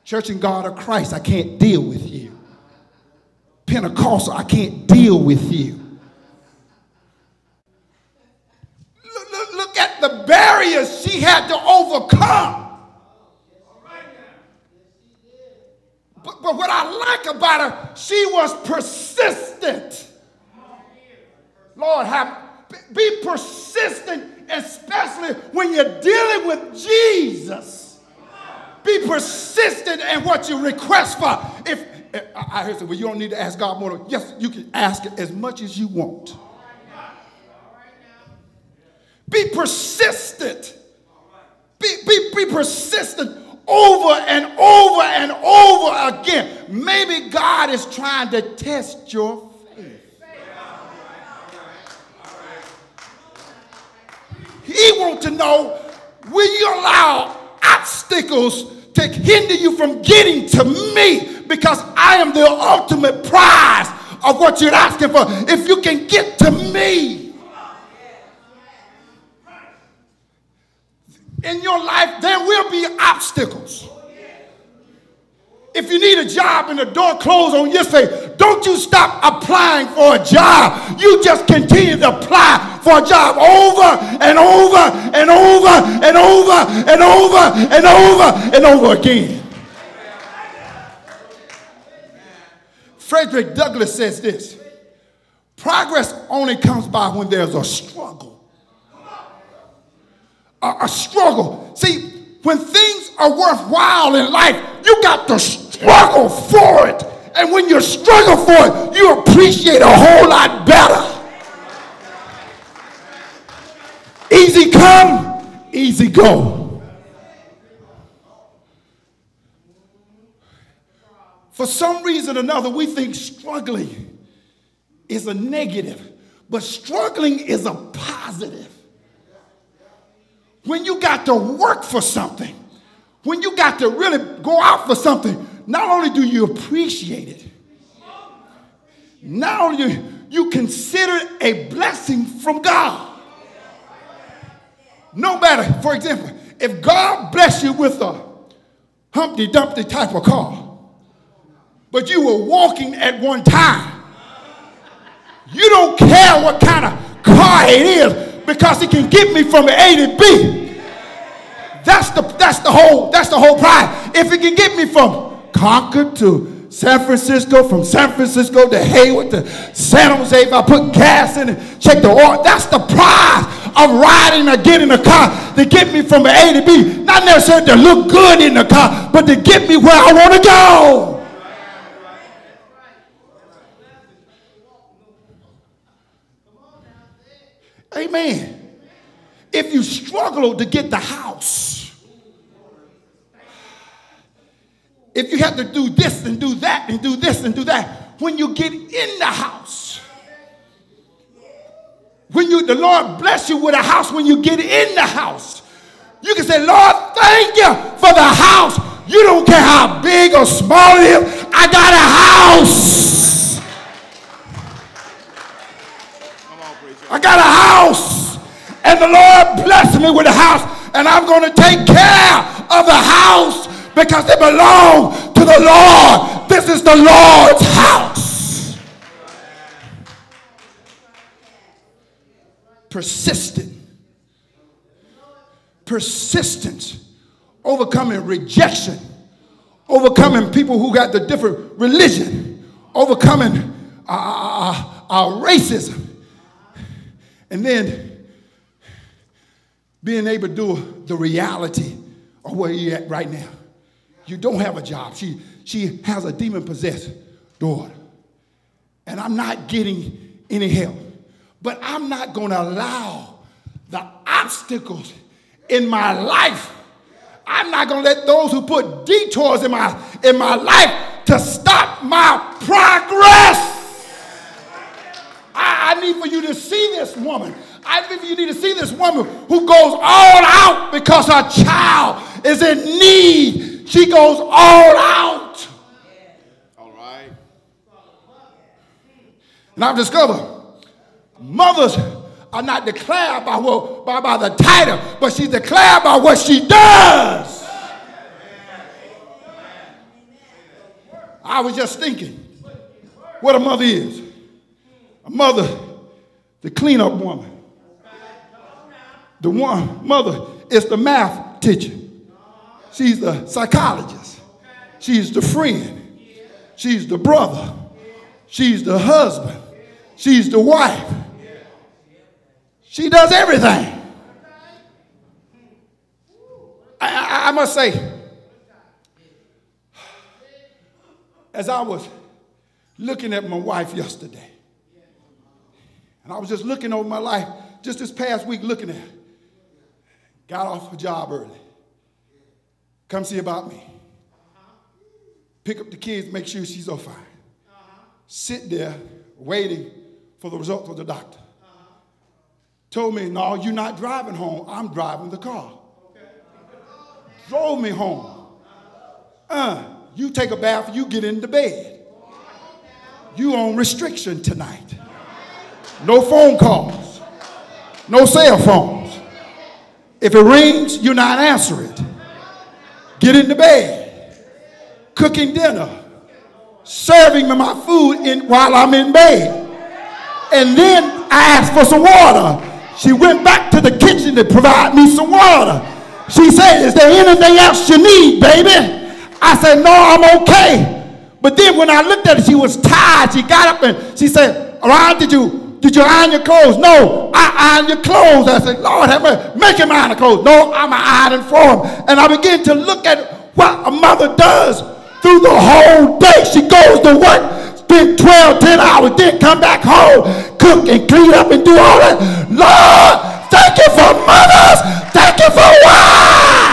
Church and God of Christ, I can't deal with you. Pentecostal, I can't deal with you. Look at the barriers she had to overcome. But what I like about her, she was persistent. Lord, be persistent, especially when you're dealing with Jesus. Be persistent in what you request for. If I heard say, well, you don't need to ask God more. Yes, you can ask it as much as you want. Be persistent. Be persistent over and over and over again. Maybe God is trying to test your faith. He wants to know, will you allow obstacles to hinder you from getting to me? Because I am the ultimate prize of what you're asking for. If you can get to me. In your life, there will be obstacles. If you need a job and the door closed on your face, don't you stop applying for a job. You just continue to apply for a job over and over and over and over and over and over and over again. Frederick Douglass says this: progress only comes by when there's a struggle. A struggle. See, when things are worthwhile in life, you got to struggle for it. And when you struggle for it, you appreciate a whole lot better. Easy come, easy go. For some reason or another, we think struggling is a negative, but struggling is a positive. When you got to work for something, when you got to really go out for something, not only do you appreciate it, not only do you consider it a blessing from God. No matter, for example, if God bless you with a Humpty Dumpty type of car, but you were walking at one time, you don't care what kind of car it is, because it can get me from A to B. That's the whole prize. If it can get me from Concord to San Francisco, from San Francisco to Hayward to San Jose, if I put gas in it, check the oil, that's the prize of riding or getting a car to get me from A to B. Not necessarily to look good in the car, but to get me where I want to go. Amen. If you struggle to get the house, if you have to do this and do that and do this and do that, when you get in the house, when the Lord bless you with a house, when you get in the house, you can say, Lord, thank you for the house. You don't care how big or small it is. I got a house. I got a house, and the Lord blessed me with a house, and I'm going to take care of the house because it belongs to the Lord. This is the Lord's house. Persistence, overcoming rejection, overcoming people who got the different religion, overcoming racism. And then being able to do the reality of where you're at right now. You don't have a job. She has a demon-possessed daughter. And I'm not getting any help. But I'm not going to allow the obstacles in my life. I'm not going to let those who put detours in my life to stop my progress. I need for you to see this woman. I need for you to see this woman who goes all out because her child is in need. She goes all out. All right. And I've discovered mothers are not declared by the title, but she's declared by what she does. I was just thinking what a mother is. A mother, the cleanup woman. The one mother is the math teacher. She's the psychologist. She's the friend. She's the brother. She's the husband. She's the wife. She does everything. I must say, as I was looking at my wife yesterday, and I was just looking over my life, just this past week looking at her, got off her job early, come see about me, pick up the kids, make sure she's all fine, sit there waiting for the result of the doctor. Told me, no, you're not driving home, I'm driving the car. Drove me home. You take a bath, you get into bed. You on restriction tonight. No phone calls. No cell phones. If it rings, you not answer it. Get into bed. Cooking dinner. Serving me my food while I'm in bed. And then I asked for some water. She went back to the kitchen to provide me some water. She said, is there anything else you need, baby? I said, no, I'm okay. But then when I looked at her, she was tired. She got up and she said, Ron, did you iron your clothes? No, I ironed your clothes. I said, Lord, have mercy, make him iron the clothes. No, I'm ironing for him. And I began to look at what a mother does through the whole day. She goes to work, spend 12, 10 hours, then come back home, cook and clean up and do all that. Lord, thank you for mothers. Thank you for wives.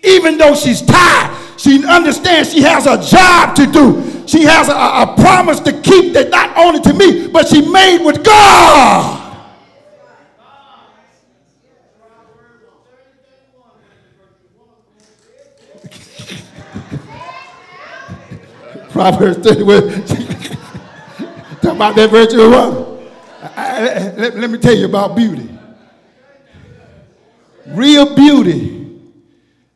Even though she's tired, she understands she has a job to do. She has a promise to keep that not only to me, but she made with God. Proverbs 31. Talk about that virtual woman. Let me tell you about beauty. Real beauty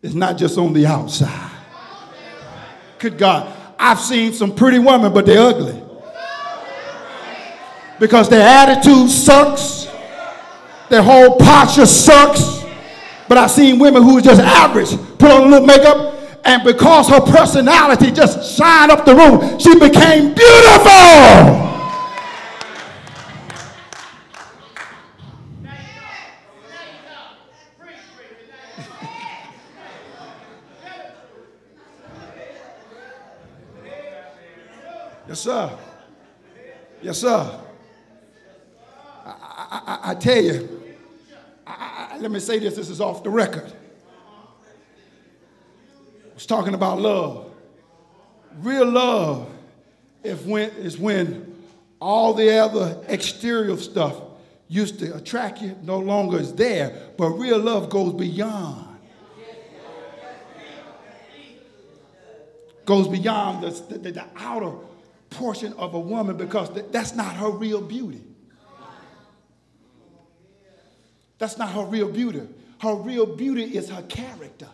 is not just on the outside. Good God. I've seen some pretty women, but they're ugly. Because their attitude sucks. Their whole posture sucks. But I've seen women who are just average, put on a little makeup, and because her personality just shined up the room, she became beautiful. Yes, sir. Yes, sir. I tell you, let me say this is off the record. I was talking about love. Real love is when all the other exterior stuff used to attract you no longer is there, but real love goes beyond. Goes beyond the outer portion of a woman, because that's not her real beauty. That's not her real beauty. Her real beauty is her character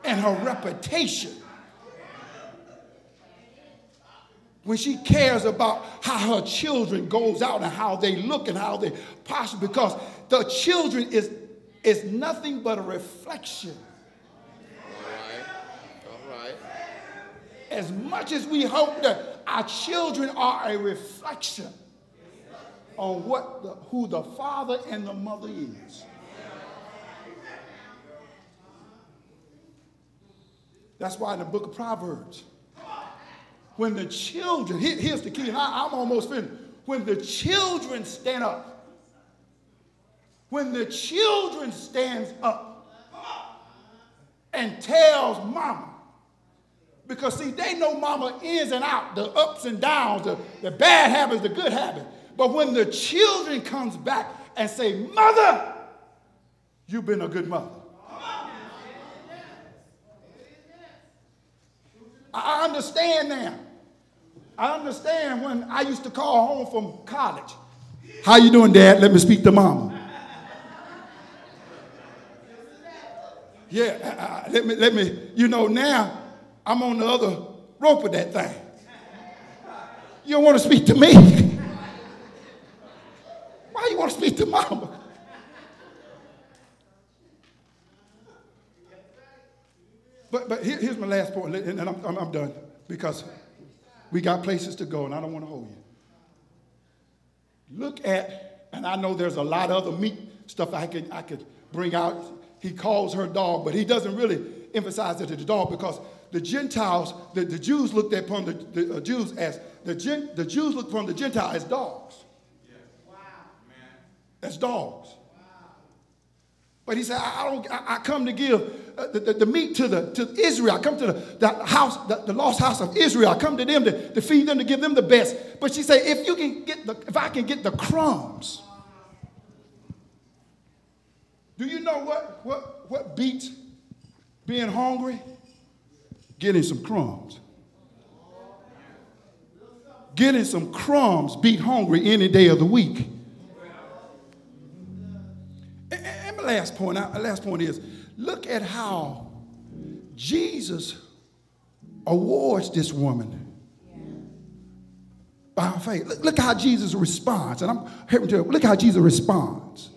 and her reputation. When she cares about how her children goes out and how they look and how they posture, because the children is nothing but a reflection. As much as we hope that our children are a reflection on who the father and the mother is. That's why in the book of Proverbs, when the children, here's the key, and I'm almost finished. When the children stand up, when the children stands up and tells mama, because, see, they know mama ins and out, the ups and downs, the bad habits, the good habits. But when the children comes back and say, mother, you've been a good mother. I understand now I understand when I used to call home from college. How you doing, Dad? Let me speak to Mama. Yeah, let me, you know, now I'm on the other rope with that thing. You don't want to speak to me? Why you want to speak to Mama? But here's my last point, and I'm done, because we got places to go, and I don't want to hold you. Look at, and I know there's a lot of other meat stuff I could bring out. He calls her dog, but he doesn't really emphasize it to the dog, because the Gentiles, the Jews looked upon the Jews as the Jews looked upon the Gentiles as dogs. Yeah. Wow. As dogs. Wow. But he said, I come to give the meat to Israel. I come to the house, the lost house of Israel. I come to them to feed them, to give them the best. But she said, if I can get the crumbs. Do you know what beats being hungry? Getting some crumbs. Getting some crumbs beat hungry any day of the week. And my last point is, look at how Jesus awards this woman by her faith. Look how Jesus responds. And I'm here to look how Jesus responds.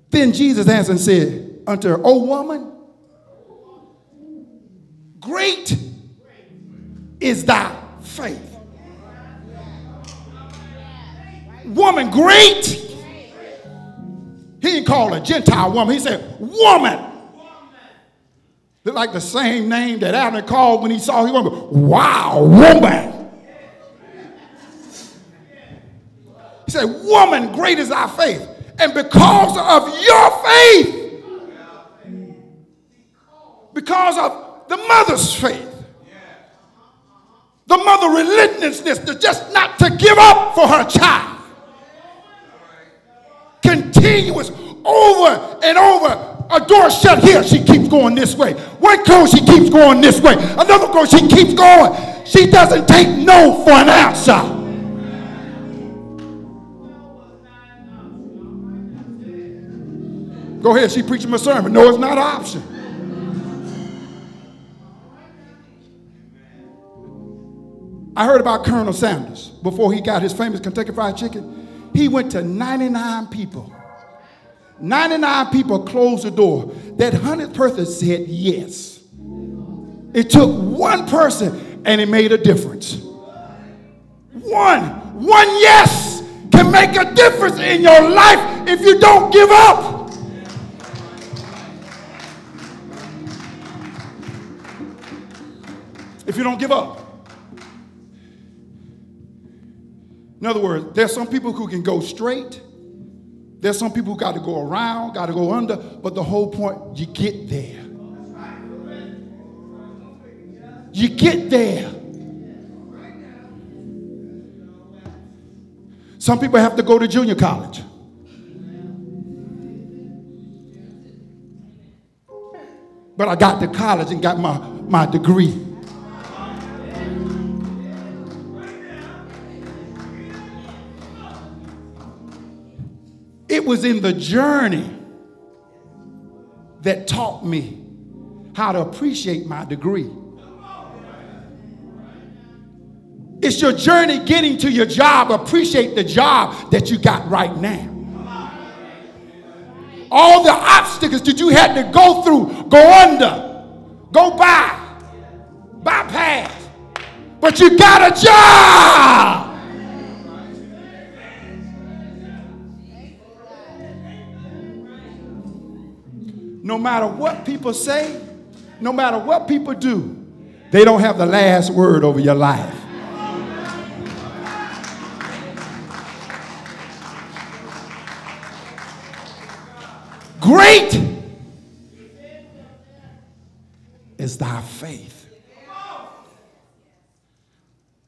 Then Jesus answered and said unto her, O woman, great is thy faith. Woman, great. He didn't call her a Gentile woman. He said, woman. They're like the same name that Adeline called when he saw his woman. Wow, woman. He said, woman, great is thy faith. And because of your faith, because of the mother's faith, the mother relentlessness to just not to give up for her child, continuous over and over, a door shut here, she keeps going this way. One girl, she keeps going this way. Another girl, she keeps going. She doesn't take no for an answer. Go ahead, she preaching my sermon. No, it's not an option. I heard about Colonel Sanders before he got his famous Kentucky Fried Chicken. He went to 99 people. 99 people closed the door. That 100th person said yes. It took one person and it made a difference. One yes can make a difference in your life if you don't give up. If you don't give up. In other words, there's some people who can go straight. There's some people who got to go around, got to go under, but the whole point, you get there. You get there. Some people have to go to junior college. But I got to college and got my degree. It was in the journey that taught me how to appreciate my degree. It's your journey getting to your job. Appreciate the job that you got right now. All the obstacles that you had to go through, go under, go by, bypass. But you got a job. No matter what people say, no matter what people do, they don't have the last word over your life. Great is thy faith.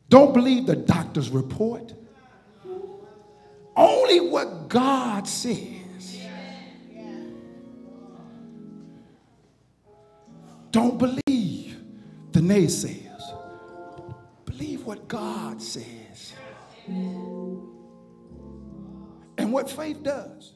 Don't believe the doctor's report. Only what God says. Don't believe the naysayers. what God says. And what faith does,